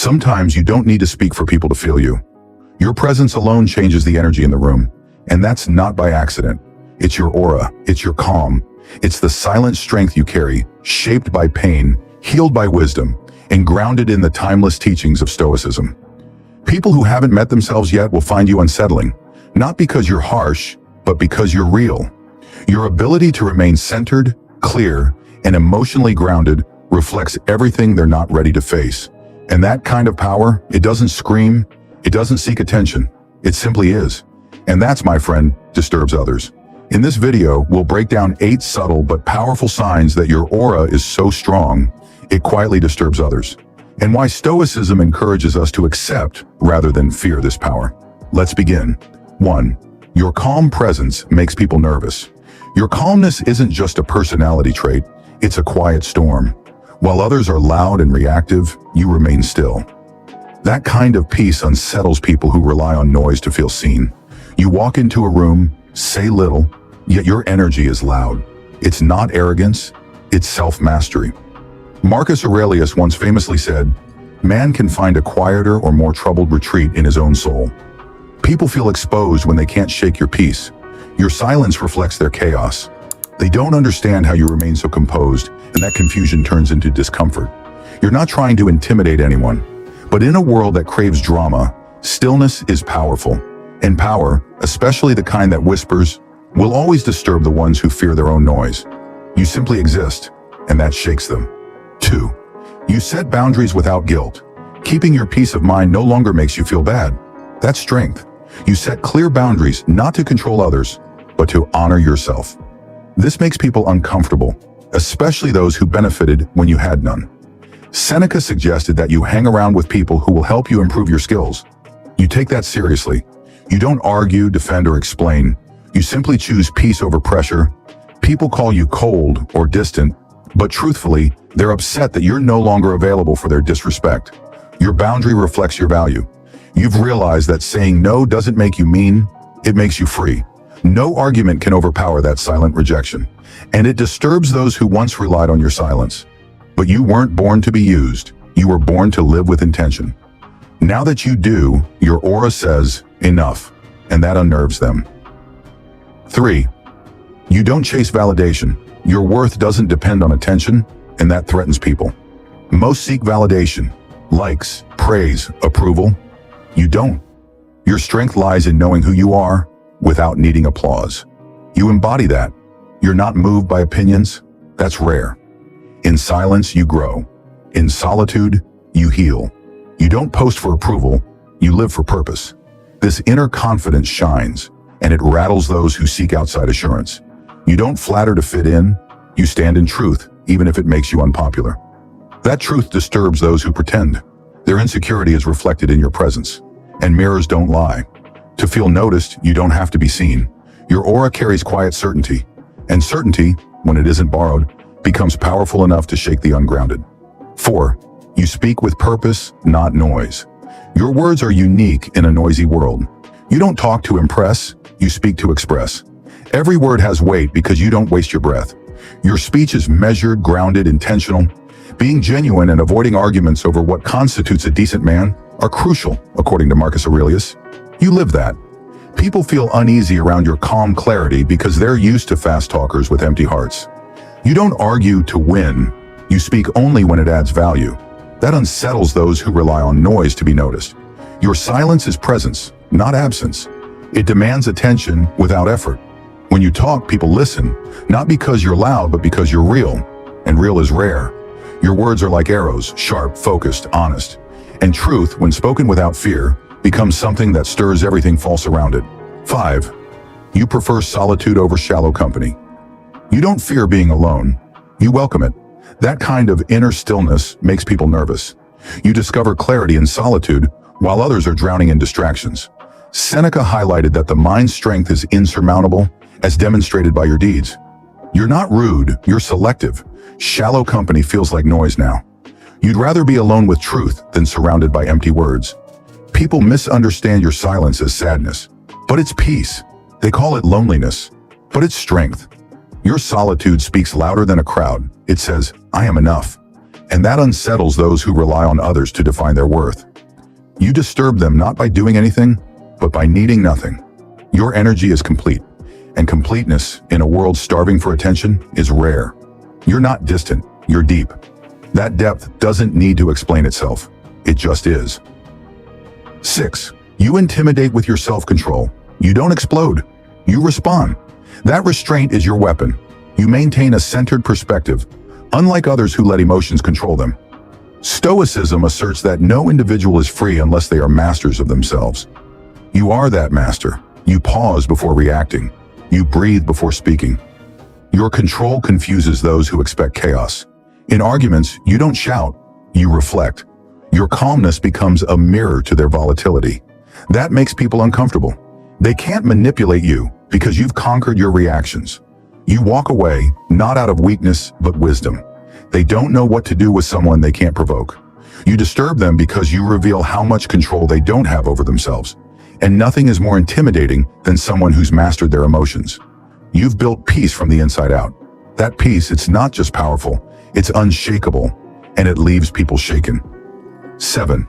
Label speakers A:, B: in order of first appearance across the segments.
A: Sometimes you don't need to speak for people to feel you. Your presence alone changes the energy in the room, and that's not by accident. It's your aura, it's your calm, it's the silent strength you carry, shaped by pain, healed by wisdom, and grounded in the timeless teachings of Stoicism. People who haven't met themselves yet will find you unsettling, not because you're harsh, but because you're real. Your ability to remain centered, clear, and emotionally grounded reflects everything they're not ready to face. And that kind of power, it doesn't scream, it doesn't seek attention, it simply is. And that's, my friend, disturbs others. In this video, we'll break down 8 subtle but powerful signs that your aura is so strong, it quietly disturbs others, and why Stoicism encourages us to accept rather than fear this power. Let's begin. 1. Your calm presence makes people nervous. Your calmness isn't just a personality trait, it's a quiet storm. While others are loud and reactive, you remain still. That kind of peace unsettles people who rely on noise to feel seen. You walk into a room, say little, yet your energy is loud. It's not arrogance, it's self-mastery. Marcus Aurelius once famously said, "Man can find a quieter or more troubled retreat in his own soul." People feel exposed when they can't shake your peace. Your silence reflects their chaos. They don't understand how you remain so composed, and that confusion turns into discomfort. You're not trying to intimidate anyone, but in a world that craves drama, stillness is powerful. And power, especially the kind that whispers, will always disturb the ones who fear their own noise. You simply exist, and that shakes them. 2. You set boundaries without guilt. Keeping your peace of mind no longer makes you feel bad. That's strength. You set clear boundaries not to control others, but to honor yourself. This makes people uncomfortable, especially those who benefited when you had none. Seneca suggested that you hang around with people who will help you improve your skills. You take that seriously. You don't argue, defend, or explain. You simply choose peace over pressure. People call you cold or distant, but truthfully, they're upset that you're no longer available for their disrespect. Your boundary reflects your value. You've realized that saying no doesn't make you mean, it makes you free. No argument can overpower that silent rejection, and it disturbs those who once relied on your silence. But you weren't born to be used. You were born to live with intention. Now that you do, your aura says, enough, and that unnerves them. 3. You don't chase validation. Your worth doesn't depend on attention, and that threatens people. Most seek validation, likes, praise, approval. You don't. Your strength lies in knowing who you are without needing applause. You embody that. You're not moved by opinions. That's rare. In silence, you grow. In solitude, you heal. You don't post for approval. You live for purpose. This inner confidence shines, and it rattles those who seek outside assurance. You don't flatter to fit in. You stand in truth, even if it makes you unpopular. That truth disturbs those who pretend. Their insecurity is reflected in your presence, and mirrors don't lie. To feel noticed, you don't have to be seen. Your aura carries quiet certainty, and certainty, when it isn't borrowed, becomes powerful enough to shake the ungrounded. 4. You speak with purpose, not noise. Your words are unique in a noisy world. You don't talk to impress, you speak to express. Every word has weight because you don't waste your breath. Your speech is measured, grounded, intentional. Being genuine and avoiding arguments over what constitutes a decent man are crucial, according to Marcus Aurelius. You live that. People feel uneasy around your calm clarity because they're used to fast talkers with empty hearts. You don't argue to win. You speak only when it adds value. That unsettles those who rely on noise to be noticed. Your silence is presence, not absence. It demands attention without effort. When you talk, people listen, not because you're loud, but because you're real. And real is rare. Your words are like arrows, sharp, focused, honest. And truth, when spoken without fear, becomes something that stirs everything false around it. 5. You prefer solitude over shallow company. You don't fear being alone. You welcome it. That kind of inner stillness makes people nervous. You discover clarity in solitude, while others are drowning in distractions. Seneca highlighted that the mind's strength is insurmountable, as demonstrated by your deeds. You're not rude, you're selective. Shallow company feels like noise now. You'd rather be alone with truth than surrounded by empty words. People misunderstand your silence as sadness, but it's peace. They call it loneliness, but it's strength. Your solitude speaks louder than a crowd. It says, I am enough. and that unsettles those who rely on others to define their worth. You disturb them not by doing anything, but by needing nothing. Your energy is complete, and completeness in a world starving for attention is rare. You're not distant, you're deep. That depth doesn't need to explain itself. It just is. 6. You intimidate with your self-control. You don't explode. You respond. That restraint is your weapon. You maintain a centered perspective, unlike others who let emotions control them. Stoicism asserts that no individual is free unless they are masters of themselves. You are that master. You pause before reacting. You breathe before speaking. Your control confuses those who expect chaos. In arguments, you don't shout, you reflect. Your calmness becomes a mirror to their volatility. That makes people uncomfortable. They can't manipulate you because you've conquered your reactions. You walk away, not out of weakness, but wisdom. They don't know what to do with someone they can't provoke. You disturb them because you reveal how much control they don't have over themselves. And nothing is more intimidating than someone who's mastered their emotions. You've built peace from the inside out. That peace, it's not just powerful, it's unshakable, and it leaves people shaken. 7.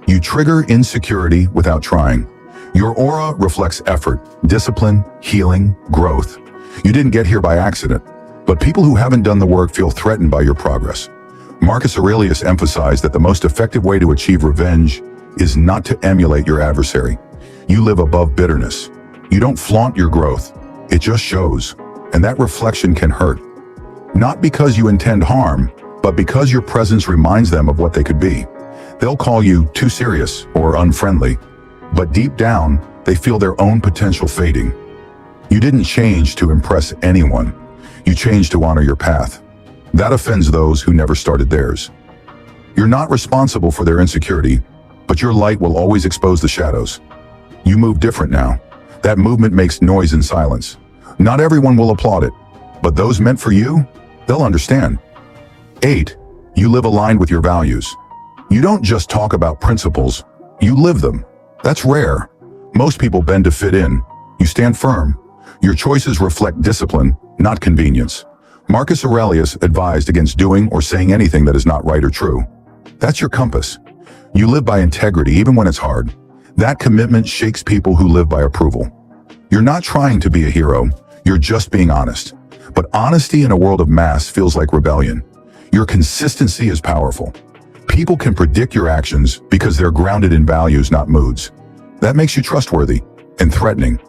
A: You trigger insecurity without trying. Your aura reflects effort, discipline, healing, growth. You didn't get here by accident, but people who haven't done the work feel threatened by your progress. Marcus Aurelius emphasized that the most effective way to achieve revenge is not to emulate your adversary. You live above bitterness. You don't flaunt your growth. It just shows, and that reflection can hurt. Not because you intend harm, but because your presence reminds them of what they could be. They'll call you too serious or unfriendly, but deep down, they feel their own potential fading. You didn't change to impress anyone. You changed to honor your path. That offends those who never started theirs. You're not responsible for their insecurity, but your light will always expose the shadows. You move different now. That movement makes noise in silence. Not everyone will applaud it, but those meant for you, they'll understand. 8. You live aligned with your values. You don't just talk about principles, you live them. That's rare. Most people bend to fit in. You stand firm. Your choices reflect discipline, not convenience. Marcus Aurelius advised against doing or saying anything that is not right or true. That's your compass. You live by integrity even when it's hard. That commitment shakes people who live by approval. You're not trying to be a hero, you're just being honest. But honesty in a world of mass feels like rebellion. Your consistency is powerful. People can predict your actions because they're grounded in values, not moods. That makes you trustworthy and threatening,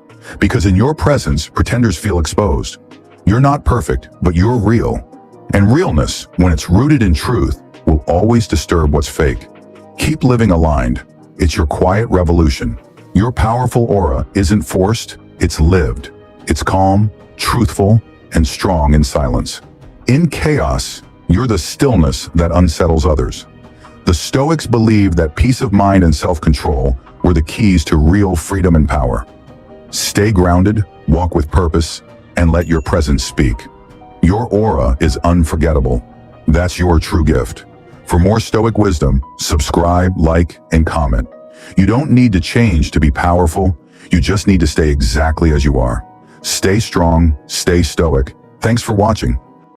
A: because in your presence, pretenders feel exposed. You're not perfect, but you're real. And realness, when it's rooted in truth, will always disturb what's fake. Keep living aligned. It's your quiet revolution. Your powerful aura isn't forced, it's lived. It's calm, truthful, and strong in silence. In chaos, you're the stillness that unsettles others. The Stoics believed that peace of mind and self-control were the keys to real freedom and power. Stay grounded, walk with purpose, and let your presence speak. Your aura is unforgettable. That's your true gift. For more Stoic wisdom, subscribe, like, and comment. You don't need to change to be powerful. You just need to stay exactly as you are. Stay strong, stay stoic. Thanks for watching.